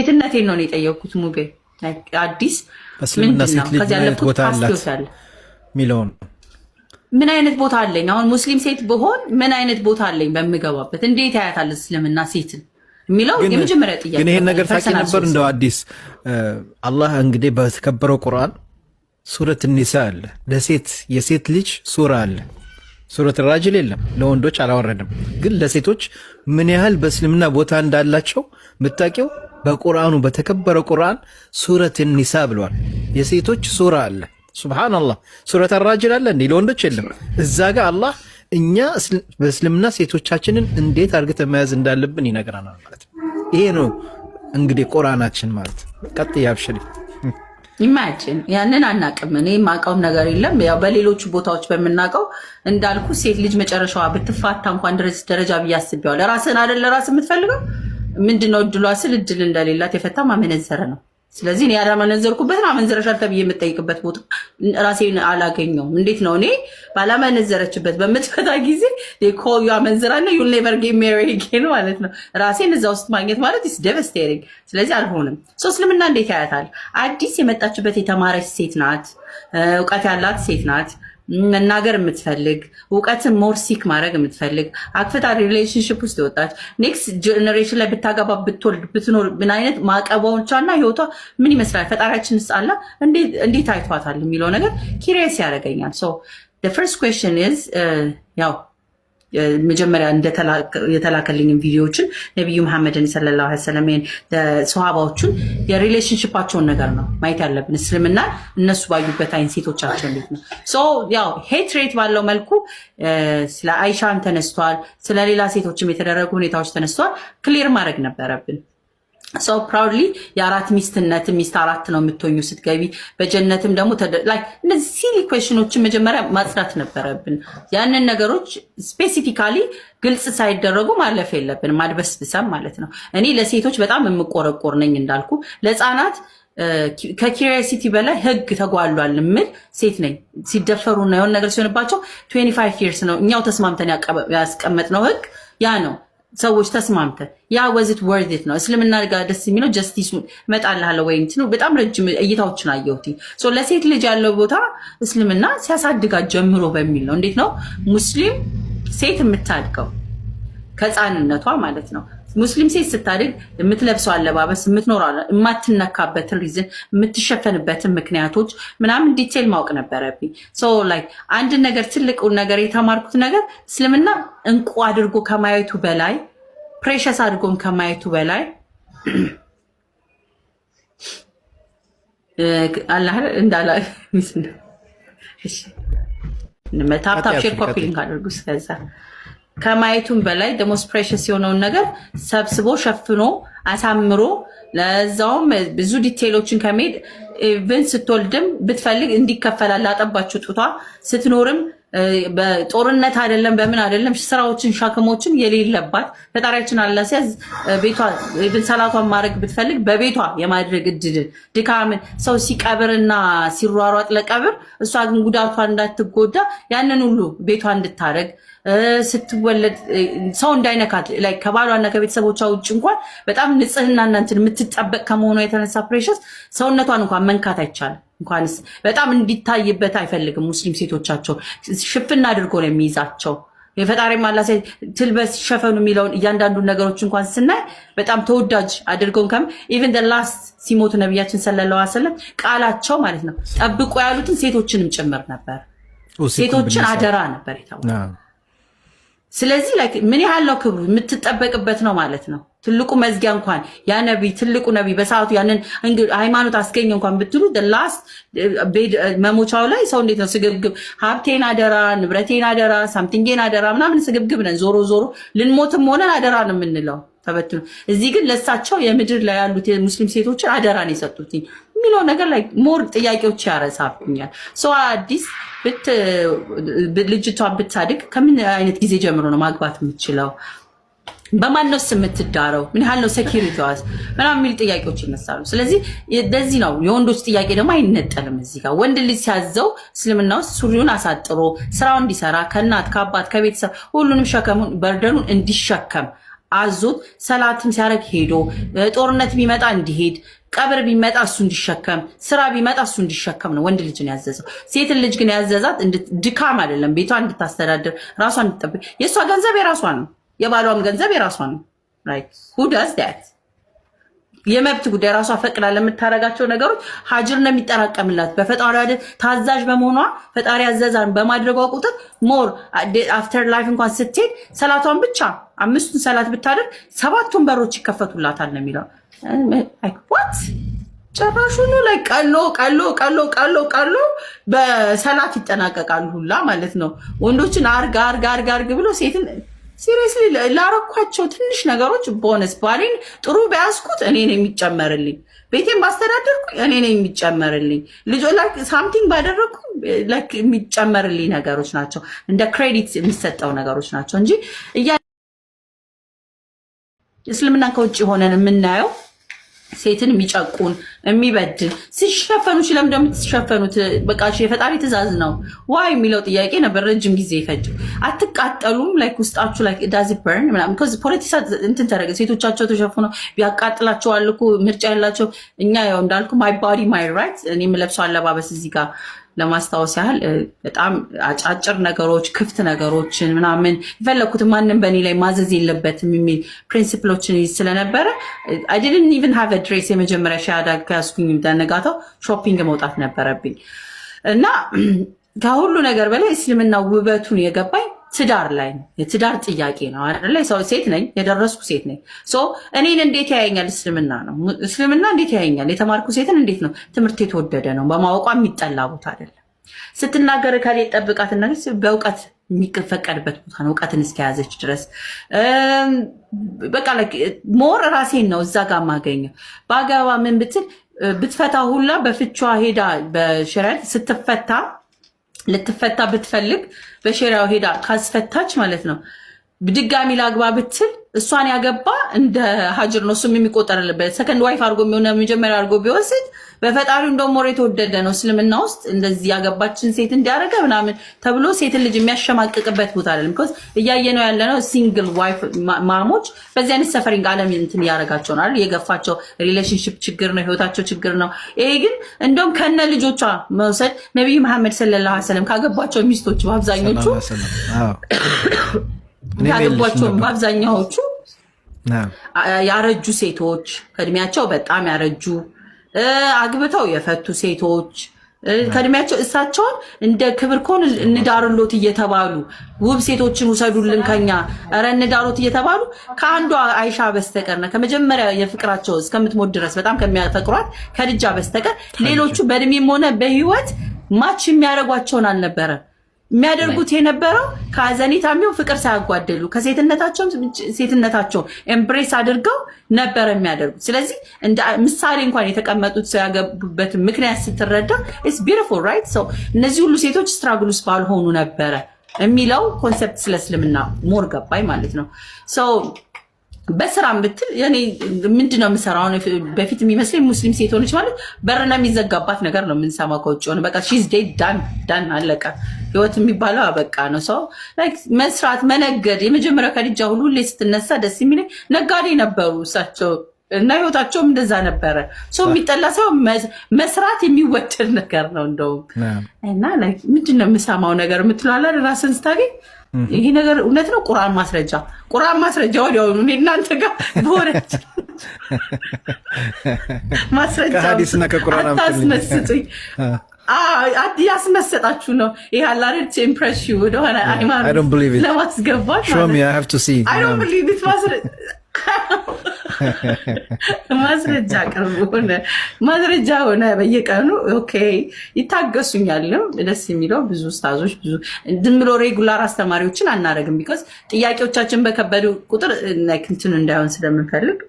ሴትነቴን ነው የጠየኩት። ሙቤ አዲስ እስልምና ሴት ልጅ ምን አይነት ቦታ አላት ሚለውን ምን አይነት ቦታ አለኝ? አሁን ሙስሊም ሴት ብሆን ምን አይነት ቦታ አለኝ በምገባበት? እንዴት ያያታል እስልምና ሴትን የሚለው የመጀመሪያ ጥያቄ። ግን ይሄን ነገር ታውቂ ነበር እንደው አዲስ? አላህ እንግዲህ በተከበረው ቁርአን ሱረት ኒሳ አለ፣ ለሴት የሴት ልጅ ሱራ አለ። ሱረት ራጅል የለም፣ ለወንዶች አላወረደም። ግን ለሴቶች ምን ያህል በእስልምና ቦታ እንዳላቸው ምታቂው በቁርአኑ በተከበረው ቁርአን ሱረት ኒሳ ብሏል። የሴቶች ሱራ አለ። ሱብሃንአላህ። ሱረት ራጅል አለ እንዴ? ለወንዶች የለም። እዛ ጋር አላህ እኛ በእስልምና ሴቶቻችንን እንዴት አርግተን መያዝ እንዳለብን ይነግረናል ማለት ነው። ይሄ ነው እንግዲህ ቁርአናችን ማለት። ቀጥ ያብሽሪ ኢማጂን ያንን አናቅም። እኔ ማቃውም ነገር የለም። ያው በሌሎቹ ቦታዎች በመናቀው እንዳልኩ ሴት ልጅ መጨረሻዋ ብትፋታ እንኳን ድረስ ደረጃ ብያስቢያው ለራስን አይደል ለራስ የምትፈልገው ምንድነው እድሏ ስል እድል እንደሌላት የፈታ ማመነዘረ ነው። ስለዚህ እኔ ያላመነዘርኩበትን አመንዘረሻል ተብዬ የምጠይቅበት ቦታ ራሴን አላገኘውም። እንዴት ነው እኔ ባላመነዘረችበት በምትፈታ ጊዜ ኮዩ አመንዝራና ዩል ኔቨር ጌት ሜሪድ አጌን ማለት ነው። ራሴን እዛ ውስጥ ማግኘት ማለት ኢስ ዴቫስቴቲንግ። ስለዚህ አልሆንም። እስልምና እንዴት ያያታል? አዲስ የመጣችበት የተማረች ሴት ናት፣ እውቀት ያላት ሴት ናት፣ መናገር የምትፈልግ እውቀትን ሞር ሲክ ማድረግ የምትፈልግ አክፍታ ሪሌሽንሽፕ ውስጥ የወጣች ኔክስት ጀነሬሽን ላይ ብታገባ ብትወልድ ብትኖር ምን አይነት ማዕቀቦቿና ህይወቷ ምን ይመስላል? ፈጣሪያችንስ አላ እንዴት አይቷታል የሚለው ነገር ኪሪየስ ያደርገኛል። ሶ the first question is ያው መጀመሪያ የተላከልኝን ቪዲዮዎችን ነብዩ መሐመድን ሰለላሁ ዐለይሂ ወሰለም ሰሃባዎቹን የሪሌሽንሺፓቸውን ነገር ነው ማየት ያለብን። እስልምና እነሱ ባዩበት አይን ሴቶቻቸው እንዴት ነው ሶ ያው ሄትሬት ባለው መልኩ ስለ አይሻን ተነስቷል፣ ስለ ሌላ ሴቶችም የተደረጉ ሁኔታዎች ተነስቷል። ክሊር ማድረግ ነበረብን። so proudly የአራት ሚስትነት ሚስት አራት ነው የምትሆኙ ስትገቢ በጀነትም ደግሞ like እነዚህ ሲሊ ኩዌስችኖችን መጀመሪያ ማጽዳት ነበረብን። ያንን ነገሮች ስፔሲፊካሊ ግልጽ ሳይደረጉ ማለፍ የለብንም ማድበስብሰም ማለት ነው። እኔ ለሴቶች በጣም የምቆረቆር ነኝ እንዳልኩ፣ ለህፃናት ከኪሪዮሲቲ በላይ ህግ ተጓሏል ምል ሴት ነኝ። ሲደፈሩ ነው የሆነ ነገር ሲሆንባቸው 25 years ነው እኛው ተስማምተን ያስቀመጥነው ህግ ያ ነው። ሰዎች ተስማምተን ያ was it worth it ነው። እስልምና ጋር ደስ የሚለው ጀስቲስ መጣልሃለሁ ወይ እንት ነው። በጣም ረጅም እይታዎችን አየሁት። ሶ ለሴት ልጅ ያለው ቦታ እስልምና ሲያሳድጋት ጀምሮ በሚል ነው። እንዴት ነው ሙስሊም ሴት የምታድገው? ከህፃንነቷ ማለት ነው። ሙስሊም ሴት ስታድግ የምትለብሰው አለባበስ የምትኖረው የማትነካበትን ሪዝን የምትሸፈንበትን ምክንያቶች ምናምን ዲቴል ማወቅ ነበረብኝ። ሶ ላይክ አንድ ነገር ትልቁ ነገር የተማርኩት ነገር እስልምና እንቁ አድርጎ ከማየቱ በላይ ፕሬሸስ አድርጎም ከማየቱ በላይ አላህ እንዳላ እሺ ታፕ ሼር ኮፒ ሊንክ አድርጉ። ስለዛ ከማየቱም በላይ ደግሞ ፕሬሸስ የሆነውን ነገር ሰብስቦ ሸፍኖ አሳምሮ ለዛውም ብዙ ዲቴይሎችን ከመሄድ ኢቭን ስትወልድም ብትፈልግ እንዲከፈላል አጠባችሁ ጡቷ ስትኖርም በጦርነት አይደለም በምን አይደለም ስራዎችን ሸክሞችን የሌለባት ፈጣሪያችን አላህ ሲያዝ ቤቷ ኢቭን ሰላቷን ማድረግ ብትፈልግ በቤቷ የማድረግ እድል ድካም ሰው ሲቀብርና ሲሯሯጥ ለቀብር እሷ ግን ጉዳቷ እንዳትጎዳ ያንን ሁሉ ቤቷ እንድታረግ ስትወለድ ሰው እንዳይነካት ላይ ከባሏና ከቤተሰቦቿ ውጭ እንኳን በጣም ንጽህና እናንተን የምትጠበቅ ከመሆኑ የተነሳ ፕሬሸስ ሰውነቷን እንኳን መንካት አይቻልም። እንኳንስ በጣም እንዲታይበት አይፈልግም። ሙስሊም ሴቶቻቸው ሽፍና አድርጎ ነው የሚይዛቸው። የፈጣሪ ማላሰ ትልበስ ሸፈኑ የሚለውን እያንዳንዱ ነገሮች እንኳን ስናይ በጣም ተወዳጅ አድርገው ኢቭን the last ሲሞቱ ነብያችን ሰለላሁ ዐለይሂ ወሰለም ቃላቸው ማለት ነው ጠብቆ ያሉትን ሴቶችንም ጭምር ነበር። ሴቶችን አደራ ነበር የታወቀው። ስለዚህ ላይክ ምን ያህል ነው ክብሩ የምትጠበቅበት ነው ማለት ነው። ትልቁ መዝጊያ እንኳን ያ ነብይ ትልቁ ነብይ በሰዓቱ ያንን ሃይማኖት አስገኘ እንኳን ብትሉ the last መሞቻው ላይ ሰው እንዴት ነው ስግብግብ ሀብቴን አደራ ንብረቴን አደራ ሳምቲንጌን አደራ ምናምን ስግብግብ ነን። ዞሮ ዞሮ ልንሞትም ሆነን አደራ ነው የምንለው ተበትኑ። እዚህ ግን ለሳቸው የምድር ላይ ያሉት ሙስሊም ሴቶችን አደራ ነው የሰጡት የሚለው ነገር ላይ ሞር ጥያቄዎች ያረሳብኛል። ሶ አዲስ ልጅቷ ብታድግ ከምን አይነት ጊዜ ጀምሮ ነው ማግባት የምትችለው? በማን ነው የምትዳረው? ምን ያህል ነው ሴኩሪቲዋስ ምናምን የሚል ጥያቄዎች ይነሳሉ። ስለዚህ ለዚህ ነው የወንዶች ጥያቄ ደግሞ አይነጠልም። እዚህ ጋር ወንድ ልጅ ሲያዘው እስልምና ውስጥ ሱሪውን አሳጥሮ ስራውን እንዲሰራ ከእናት ከአባት ከቤተሰብ ሁሉንም ሸከሙን በርደኑን እንዲሸከም አዞት ሰላትም ሲያደርግ ሄዶ ጦርነት ቢመጣ እንዲሄድ ቀብር ቢመጣ እሱ እንዲሸከም ስራ ቢመጣ እሱ እንዲሸከም ነው ወንድ ልጅን ያዘዘው። ሴትን ልጅ ግን ያዘዛት ድካም አይደለም፣ ቤቷ እንድታስተዳድር ራሷን እንድትጠብቅ። የእሷ ገንዘብ የራሷ ነው፣ የባሏም ገንዘብ የራሷ ነው። who does that? የመብት ጉዳይ ራሷ ፈቅዳ ለምታረጋቸው ነገሮች ሀጅር ነው የሚጠራቀምላት። በፈጣሪ አይደል ታዛዥ በመሆኗ ፈጣሪ ያዘዛን በማድረጓ ቁጥር ሞር አፍተር ላይፍ እንኳን ስትሄድ ሰላቷን ብቻ 5ቱን ሰላት ብታደርግ 7ቱን በሮች ይከፈቱላታል ነው የሚለው። what ጨራሹኑ ላይ ቀሎ በሰላት ይጠናቀቃሉ ሁላ ማለት ነው። ወንዶችን አርግ ብሎ ሴትን ሲሪየስሊ ላረኳቸው ትንሽ ነገሮች ቦነስ ባሌን ጥሩ በያዝኩት እኔ ነኝ የሚጨመርልኝ፣ ቤቴን ባስተዳደርኩ እኔ ነኝ የሚጨመርልኝ፣ ልጆ ላይክ ሳምቲንግ ባደረኩ ላይክ የሚጨመርልኝ ነገሮች ናቸው። እንደ ክሬዲት የሚሰጠው ነገሮች ናቸው እንጂ እስልምና ከውጭ ሆነን የምናየው ሴትን የሚጨቁን የሚበድል ሲሸፈኑ ለምን እንደምትሸፈኑት በቃ የፈጣሪ ትእዛዝ ነው ዋይ የሚለው ጥያቄ ነበር ረጅም ጊዜ ይፈጅ። አትቃጠሉም ላይክ ውስጣችሁ ላይክ ዳዝ በርን ምናምን because ፖለቲካ እንትን ተረገ ሴቶቻቸው ተሸፍነው ቢያቃጥላቸዋል እኮ ምርጫ ያላቸው። እኛ ያው እንዳልኩ my body my rights እኔ የምለብሰው አለባበስ እዚህ ጋር ለማስታወስ ያህል በጣም አጫጭር ነገሮች ክፍት ነገሮችን ምናምን ይፈለኩት ማንንም በእኔ ላይ ማዘዝ የለበትም የሚል ፕሪንሲፕሎችን ስለነበረ I didn't even have a dress። የመጀመሪያ ሻዳ ካስኩኝ እንደነጋታው ሾፒንግ መውጣት ነበረብኝ እና ከሁሉ ነገር በላይ እስልምና ውበቱን የገባኝ ትዳር ላይ ነው። የትዳር ጥያቄ ነው አይደል? ሰው ሴት ነኝ፣ የደረስኩ ሴት ነኝ። እኔን እንዴት ያየኛል? እስልምና ነው። እስልምና እንዴት ያየኛል? የተማርኩ ሴትን እንዴት ነው? ትምህርት የተወደደ ነው። በማወቋ የሚጠላ ቦታ አይደለም። ስትናገር ካለ ጠብቃትና በእውቀት የሚፈቀድበት ቦታ ነው። እውቀትን እስከያዘች ድረስ በቃ ሞር ራሴን ነው እዛ ጋር ማገኘው። በአገባ ምን ብትል ብትፈታ ሁላ በፍቿ ሄዳ በሸሪዓት ስትፈታ ልትፈታ ብትፈልግ በሸሪዓው ሄዳ ካስፈታች ማለት ነው ድጋሚ ላግባ ብትል እሷን ያገባ እንደ ሀጅር ነው እሱም የሚቆጠርልበት። ሰከንድ ዋይፍ አድርጎ የሚሆነ መጀመሪያ አድርጎ ቢወስድ በፈጣሪው እንደውም ሞር የተወደደ ነው። እስልምና ውስጥ እንደዚህ ያገባችን ሴት እንዲያደርገ ምናምን ተብሎ ሴትን ልጅ የሚያሸማቅቅበት ቦታ አይደለም። ቢኮዝ እያየነው ያለነው ሲንግል ዋይፍ ማሞች በዚህ አይነት ሰፈሪንግ ዓለም እንትን እያደረጋቸው ነው አይደል? የገፋቸው ሪሌሽንሺፕ ችግር ነው፣ ህይወታቸው ችግር ነው። ይሄ ግን እንደውም ከነ ልጆቿ መውሰድ ነብዩ መሐመድ ሰለላሁ ዐለይሂ ወሰለም ካገባቸው ሚስቶች በአብዛኞቹ ያገቧቸውም በአብዛኛዎቹ ያረጁ ሴቶች ከእድሜያቸው በጣም ያረጁ አግብተው የፈቱ ሴቶች ከእድሜያቸው እሳቸውን እንደ ክብር ኮን እንዳርሎት እየተባሉ ውብ ሴቶችን ውሰዱልን ከኛ ኧረ እንዳሮት እየተባሉ ከአንዷ አይሻ በስተቀርና ከመጀመሪያ የፍቅራቸው እስከምትሞት ድረስ በጣም ከሚያፈቅሯት ከድጃ በስተቀር ሌሎቹ በእድሜም ሆነ በህይወት ማች የሚያደርጓቸውን አልነበረ የሚያደርጉት የነበረው ከአዘኔታሚው ፍቅር ሳያጓደሉ ከሴትነታቸው ሴትነታቸው ኤምብሬስ አድርገው ነበር የሚያደርጉት። ስለዚህ እንደ ምሳሌ እንኳን የተቀመጡት ሰው ያገቡበት ምክንያት ስትረዳ ኢትስ ቢዩቲፉል ራይት። ሶ እነዚህ ሁሉ ሴቶች ስትራግል ውስጥ ባልሆኑ ነበረ የሚለው ኮንሰፕት ስለ እስልምና ሞር ገባኝ ማለት ነው። ሶ በስራም ብትል ያኔ ምንድነው የምሰራው? በፊት የሚመስለኝ ሙስሊም ሴት ሆነች ማለት በርና የሚዘጋባት ነገር ነው የምንሰማው ከውጭ ሆነ በቃ ሺዝ ዴድ ዳን አለቀ ህይወት የሚባለው በቃ ነው። ሰው ላይክ መስራት መነገድ የመጀመሪያው ከልጃ ሁሉ ላይ ስትነሳ ደስ የሚለኝ ነጋዴ ነበሩ እሳቸው እና ህይወታቸውም እንደዛ ነበረ። ሰው የሚጠላ ሰው መስራት የሚወደድ ነገር ነው እንደውም እና ላይክ ምንድነው የምሰማው ነገር የምትለዋለ ራስን ስታገኝ ይሄ ነገር እውነት ነው። ቁርአን ማስረጃ ወዲያው እኔ እናንተ ጋር ቦረች ማስረጃ ከሐዲስና ከቁርአን አታስመስጡኝ። ያስመሰጣችሁ ነው ይሄ አላረድ to impress you ወደሆነ ሃይማኖት ለማስገባት show me I have to see I don't believe it ማስረጃ ማስረጃ ሆነ በየቀኑ ኦኬ ይታገሱኛል። ደስ የሚለው ብዙ ኡስታዞች ብዙ ዝም ብሎ ሬጉላር አስተማሪዎችን አናረግም ቢኮዝ ጥያቄዎቻችን በከበዱ ቁጥር እንትኑ እንዳይሆን ስለምንፈልግ